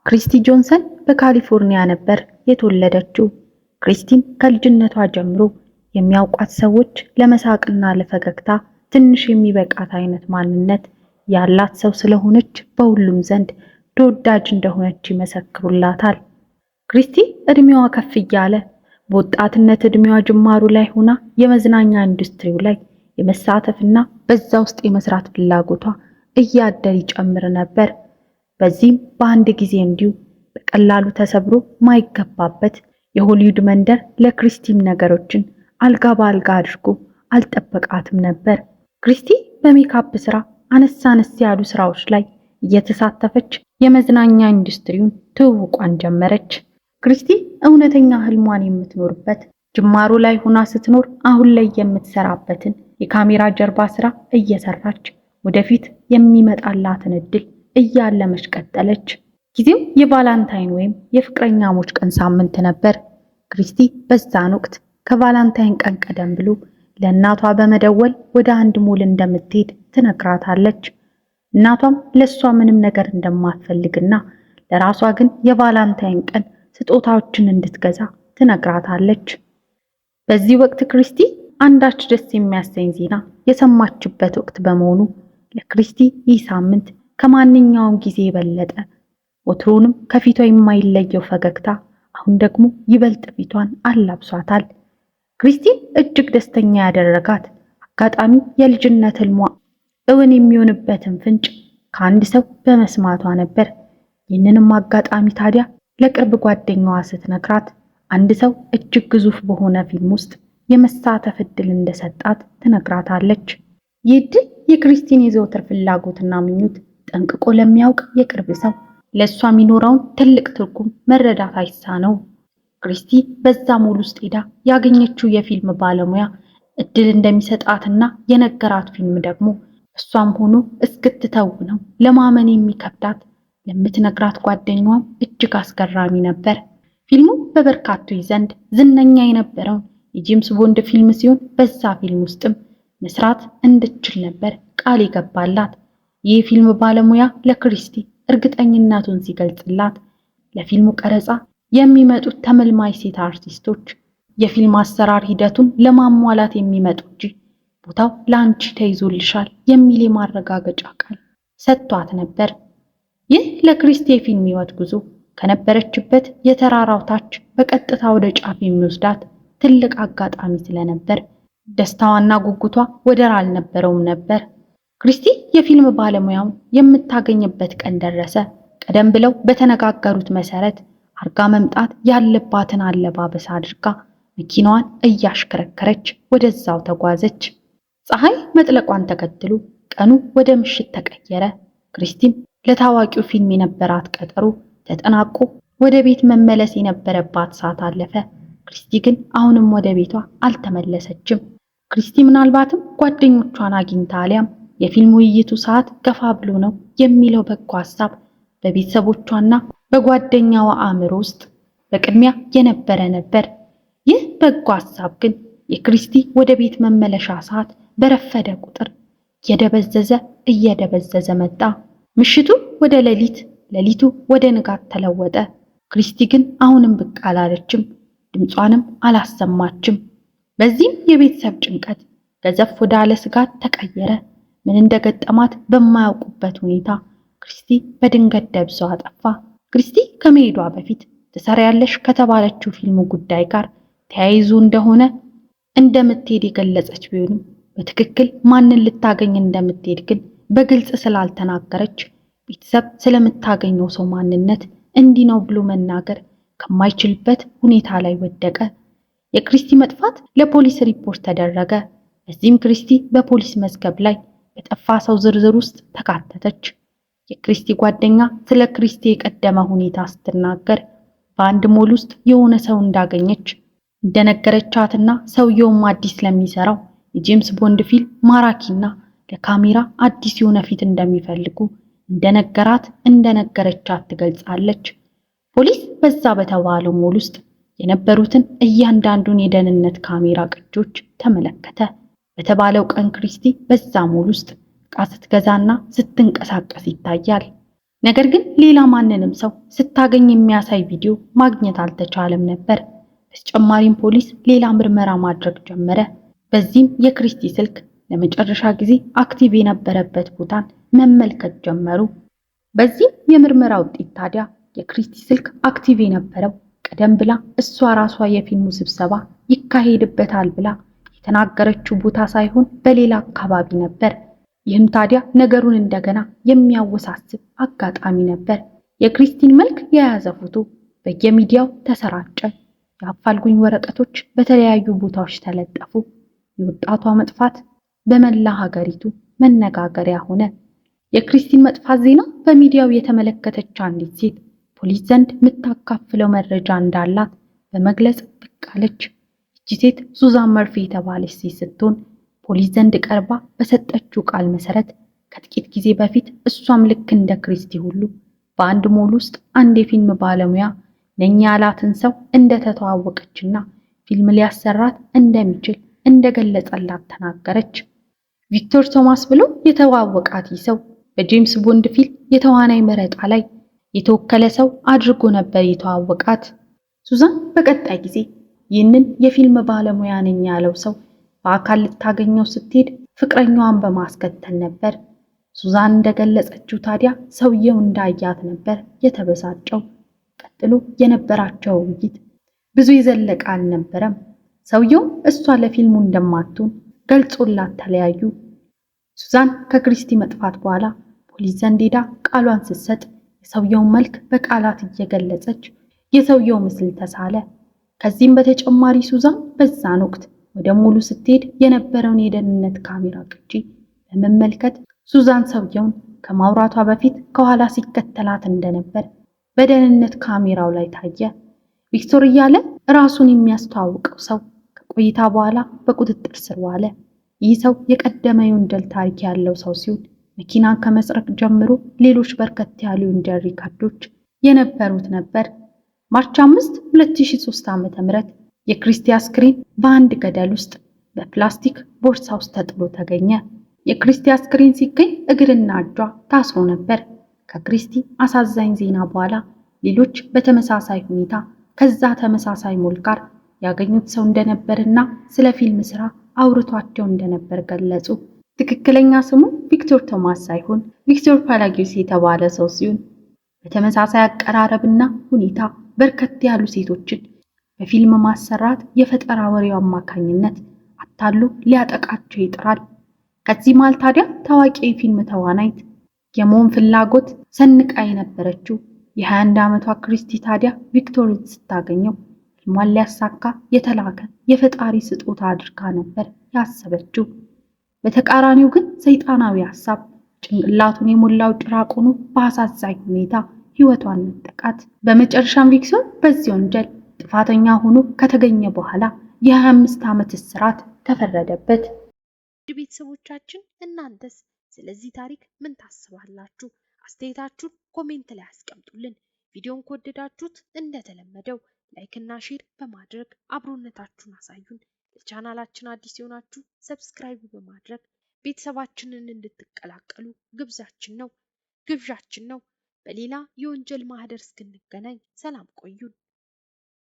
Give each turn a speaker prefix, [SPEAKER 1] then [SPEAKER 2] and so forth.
[SPEAKER 1] ክሪስቲ ጆንሰን በካሊፎርኒያ ነበር የተወለደችው። ክሪስቲም ከልጅነቷ ጀምሮ የሚያውቋት ሰዎች ለመሳቅና ለፈገግታ ትንሽ የሚበቃት አይነት ማንነት ያላት ሰው ስለሆነች በሁሉም ዘንድ ተወዳጅ እንደሆነች ይመሰክሩላታል። ክሪስቲ እድሜዋ ከፍ እያለ በወጣትነት እድሜዋ ጅማሩ ላይ ሆና የመዝናኛ ኢንዱስትሪው ላይ የመሳተፍና በዛ ውስጥ የመስራት ፍላጎቷ እያደር ይጨምር ነበር። በዚህም በአንድ ጊዜ እንዲሁ በቀላሉ ተሰብሮ ማይገባበት የሆሊውድ መንደር ለክሪስቲም ነገሮችን አልጋ በአልጋ አድርጎ አልጠበቃትም ነበር። ክሪስቲ በሜካፕ ስራ አነስ ያሉ ስራዎች ላይ እየተሳተፈች የመዝናኛ ኢንዱስትሪውን ትውውቋን ጀመረች። ክሪስቲ እውነተኛ ህልሟን የምትኖርበት ጅማሩ ላይ ሆና ስትኖር አሁን ላይ የምትሰራበትን የካሜራ ጀርባ ስራ እየሰራች ወደፊት የሚመጣላትን እድል እያለመች ቀጠለች። ጊዜው የቫላንታይን ወይም የፍቅረኛሞች ቀን ሳምንት ነበር። ክሪስቲ በዛን ወቅት ከቫላንታይን ቀን ቀደም ብሎ ለእናቷ በመደወል ወደ አንድ ሞል እንደምትሄድ ትነግራታለች። እናቷም ለሷ ምንም ነገር እንደማትፈልግና ለራሷ ግን የቫላንታይን ቀን ስጦታዎችን እንድትገዛ ትነግራታለች። በዚህ ወቅት ክሪስቲ አንዳች ደስ የሚያሰኝ ዜና የሰማችበት ወቅት በመሆኑ ለክሪስቲ ይህ ሳምንት ከማንኛውም ጊዜ የበለጠ ወትሮንም ከፊቷ የማይለየው ፈገግታ አሁን ደግሞ ይበልጥ ፊቷን አላብሷታል። ክሪስቲ እጅግ ደስተኛ ያደረጋት አጋጣሚ የልጅነት ህልሟ እውን የሚሆንበትን ፍንጭ ከአንድ ሰው በመስማቷ ነበር። ይህንንም አጋጣሚ ታዲያ ለቅርብ ጓደኛዋ ስትነግራት አንድ ሰው እጅግ ግዙፍ በሆነ ፊልም ውስጥ የመሳተፍ እድል እንደሰጣት ትነግራታለች። ይህ እድል የክሪስቲን የዘወትር ፍላጎትና ምኞት ጠንቅቆ ለሚያውቅ የቅርብ ሰው ለሷ የሚኖረውን ትልቅ ትርጉም መረዳት አይሳነውም። ክሪስቲ በዛ ሞል ውስጥ ሄዳ ያገኘችው የፊልም ባለሙያ እድል እንደሚሰጣትና የነገራት ፊልም ደግሞ እሷም ሆኖ እስክትተውነው ለማመን የሚከብዳት ለምትነግራት ጓደኛዋም እጅግ አስገራሚ ነበር። ፊልሙ በበርካቶች ዘንድ ዝነኛ የነበረውን የጄምስ ቦንድ ፊልም ሲሆን በዛ ፊልም ውስጥም መስራት እንድትችል ነበር ቃል የገባላት። ይህ ፊልም ባለሙያ ለክሪስቲ እርግጠኝነቱን ሲገልጽላት ለፊልሙ ቀረጻ የሚመጡት ተመልማይ ሴት አርቲስቶች የፊልም አሰራር ሂደቱን ለማሟላት የሚመጡ እንጂ ቦታው ላንቺ ተይዞልሻል የሚል የማረጋገጫ ቃል ሰጥቷት ነበር። ይህ ለክሪስቲ የፊልም ህይወት ጉዞ ከነበረችበት የተራራው ታች በቀጥታ ወደ ጫፍ የሚወስዳት ትልቅ አጋጣሚ ስለነበር ደስታዋና ጉጉቷ ወደር አልነበረውም ነበር። ክሪስቲ የፊልም ባለሙያውን የምታገኝበት ቀን ደረሰ። ቀደም ብለው በተነጋገሩት መሰረት አርጋ መምጣት ያለባትን አለባበስ አድርጋ መኪናዋን እያሽከረከረች ወደዛው ተጓዘች። ፀሐይ መጥለቋን ተከትሎ ቀኑ ወደ ምሽት ተቀየረ። ክሪስቲም ለታዋቂው ፊልም የነበራት ቀጠሮ ተጠናቆ ወደ ቤት መመለስ የነበረባት ሰዓት አለፈ። ክሪስቲ ግን አሁንም ወደ ቤቷ አልተመለሰችም። ክሪስቲ ምናልባትም ጓደኞቿን አግኝታ አሊያም የፊልም ውይይቱ ሰዓት ገፋ ብሎ ነው የሚለው በጎ ሐሳብ በቤተሰቦቿና በጓደኛዋ አእምሮ ውስጥ በቅድሚያ የነበረ ነበር። ይህ በጎ ሐሳብ ግን የክሪስቲ ወደ ቤት መመለሻ ሰዓት በረፈደ ቁጥር እየደበዘዘ መጣ። ምሽቱ ወደ ሌሊት፣ ሌሊቱ ወደ ንጋት ተለወጠ። ክሪስቲ ግን አሁንም ብቅ አላለችም፣ ድምጿንም አላሰማችም። በዚህም የቤተሰብ ጭንቀት ገዘፍ ወዳለ ስጋት ተቀየረ። ምን እንደገጠማት በማያውቁበት ሁኔታ ክሪስቲ በድንገት ደብዛዋ ጠፋ። ክሪስቲ ከመሄዷ በፊት ትሰሪያለሽ ከተባለችው ፊልሙ ጉዳይ ጋር ተያይዞ እንደሆነ እንደምትሄድ የገለጸች ቢሆንም በትክክል ማንን ልታገኝ እንደምትሄድ ግን በግልጽ ስላልተናገረች ቤተሰብ ስለምታገኘው ሰው ማንነት እንዲህ ነው ብሎ መናገር ከማይችልበት ሁኔታ ላይ ወደቀ። የክሪስቲ መጥፋት ለፖሊስ ሪፖርት ተደረገ። በዚህም ክሪስቲ በፖሊስ መዝገብ ላይ በጠፋ ሰው ዝርዝር ውስጥ ተካተተች። የክሪስቲ ጓደኛ ስለ ክሪስቲ የቀደመ ሁኔታ ስትናገር በአንድ ሞል ውስጥ የሆነ ሰው እንዳገኘች እንደነገረቻትና ሰውየውም አዲስ ለሚሰራው የጄምስ ቦንድ ፊልም ማራኪና ለካሜራ አዲስ የሆነ ፊት እንደሚፈልጉ እንደነገረቻት ትገልጻለች። ፖሊስ በዛ በተባለው ሞል ውስጥ የነበሩትን እያንዳንዱን የደህንነት ካሜራ ቅጆች ተመለከተ። በተባለው ቀን ክሪስቲ በዛ ሞል ውስጥ ዕቃ ስትገዛና ስትንቀሳቀስ ይታያል። ነገር ግን ሌላ ማንንም ሰው ስታገኝ የሚያሳይ ቪዲዮ ማግኘት አልተቻለም ነበር። በተጨማሪም ፖሊስ ሌላ ምርመራ ማድረግ ጀመረ። በዚህም የክሪስቲ ስልክ ለመጨረሻ ጊዜ አክቲቭ የነበረበት ቦታን መመልከት ጀመሩ። በዚህም የምርመራ ውጤት ታዲያ የክሪስቲ ስልክ አክቲቭ የነበረው ቀደም ብላ እሷ ራሷ የፊልሙ ስብሰባ ይካሄድበታል ብላ የተናገረችው ቦታ ሳይሆን በሌላ አካባቢ ነበር። ይህም ታዲያ ነገሩን እንደገና የሚያወሳስብ አጋጣሚ ነበር። የክሪስቲን መልክ የያዘ ፎቶ በየሚዲያው ተሰራጨ። የአፋልጉኝ ወረቀቶች በተለያዩ ቦታዎች ተለጠፉ። የወጣቷ መጥፋት በመላ ሀገሪቱ መነጋገሪያ ሆነ። የክሪስቲን መጥፋት ዜና በሚዲያው የተመለከተች አንዲት ሴት ፖሊስ ዘንድ የምታካፍለው መረጃ እንዳላት በመግለጽ ብቅ አለች። እቺ ሴት ሱዛን መርፌ የተባለች ሴት ስትሆን ፖሊስ ዘንድ ቀርባ በሰጠችው ቃል መሰረት ከጥቂት ጊዜ በፊት እሷም ልክ እንደ ክሪስቲ ሁሉ በአንድ ሞል ውስጥ አንድ የፊልም ባለሙያ ነኝ ያላትን ሰው እንደተተዋወቀችና ፊልም ሊያሰራት እንደሚችል እንደገለጸላት ተናገረች። ቪክቶር ቶማስ ብሎ የተዋወቃት ሰው በጄምስ ቦንድ ፊልም የተዋናይ መረጣ ላይ የተወከለ ሰው አድርጎ ነበር የተዋወቃት። ሱዛን በቀጣይ ጊዜ ይህንን የፊልም ባለሙያ ነኝ ያለው ሰው በአካል ልታገኘው ስትሄድ ፍቅረኛዋን በማስከተል ነበር። ሱዛን እንደገለጸችው ታዲያ ሰውየው እንዳያት ነበር የተበሳጨው። ቀጥሎ የነበራቸው ውይይት ብዙ የዘለቀ አልነበረም። ሰውየው እሷ ለፊልሙ እንደማትሆን ገልጾላት ተለያዩ። ሱዛን ከክሪስቲ መጥፋት በኋላ ፖሊስ ዘንድ ሄዳ ቃሏን ስትሰጥ የሰውየውን መልክ በቃላት እየገለጸች የሰውየው ምስል ተሳለ። ከዚህም በተጨማሪ ሱዛን በዛን ወቅት ወደ ሞሉ ስትሄድ የነበረውን የደህንነት ካሜራ ቅጂ በመመልከት ሱዛን ሰውየውን ከማውራቷ በፊት ከኋላ ሲከተላት እንደነበር በደህንነት ካሜራው ላይ ታየ። ቪክቶር እያለ ራሱን የሚያስተዋውቀው ሰው ከቆይታ በኋላ በቁጥጥር ስር ዋለ። ይህ ሰው የቀደመ የወንጀል ታሪክ ያለው ሰው ሲሆን መኪናን ከመስረቅ ጀምሮ ሌሎች በርከት ያሉ የወንጀል ሪካርዶች የነበሩት ነበር። ማርች 5 2003 ዓ.ም የክሪስቲ አስክሬን በአንድ ገደል ውስጥ በፕላስቲክ ቦርሳ ውስጥ ተጥሎ ተገኘ። የክሪስቲ አስክሬን ሲገኝ እግርና እጇ ታስሮ ነበር። ከክሪስቲ አሳዛኝ ዜና በኋላ ሌሎች በተመሳሳይ ሁኔታ ከዛ ተመሳሳይ ሞል ጋር ያገኙት ሰው እንደነበርና ስለ ፊልም ስራ አውርቷቸው እንደነበር ገለጹ። ትክክለኛ ስሙ ቪክቶር ቶማስ ሳይሆን ቪክቶር ፓላጊዮስ የተባለ ሰው ሲሆን በተመሳሳይ አቀራረብና ሁኔታ በርከት ያሉ ሴቶችን በፊልም ማሰራት የፈጠራ ወሬው አማካኝነት አታሉ ሊያጠቃቸው ይጥራል። ከዚህ መሃል ታዲያ ታዋቂ የፊልም ተዋናይት የመሆን ፍላጎት ሰንቃ የነበረችው የ21 ዓመቷ ክሪስቲ ታዲያ ቪክቶርን ስታገኘው ህልሟን ሊያሳካ የተላከ የፈጣሪ ስጦታ አድርጋ ነበር ያሰበችው። በተቃራኒው ግን ሰይጣናዊ ሐሳብ ጭንቅላቱን የሞላው ጭራቁኑ በአሳዛኝ ሁኔታ ህይወቷን ነጠቃት። በመጨረሻም ቪክቶር በዚህ ወንጀል ጥፋተኛ ሆኖ ከተገኘ በኋላ የ25 ዓመት እስራት ተፈረደበት።
[SPEAKER 2] ቤተሰቦቻችን እናንተስ ስለዚህ ታሪክ ምን ታስባላችሁ? አስተያየታችሁን ኮሜንት ላይ አስቀምጡልን። ቪዲዮን ከወደዳችሁት እንደተለመደው ላይክ እና ሼር በማድረግ አብሮነታችሁን አሳዩን። ለቻናላችን አዲስ የሆናችሁ ሰብስክራይብ በማድረግ ቤተሰባችንን እንድትቀላቀሉ ግብዣችን ነው። በሌላ የወንጀል ማህደር እስክንገናኝ ሰላም ቆዩን።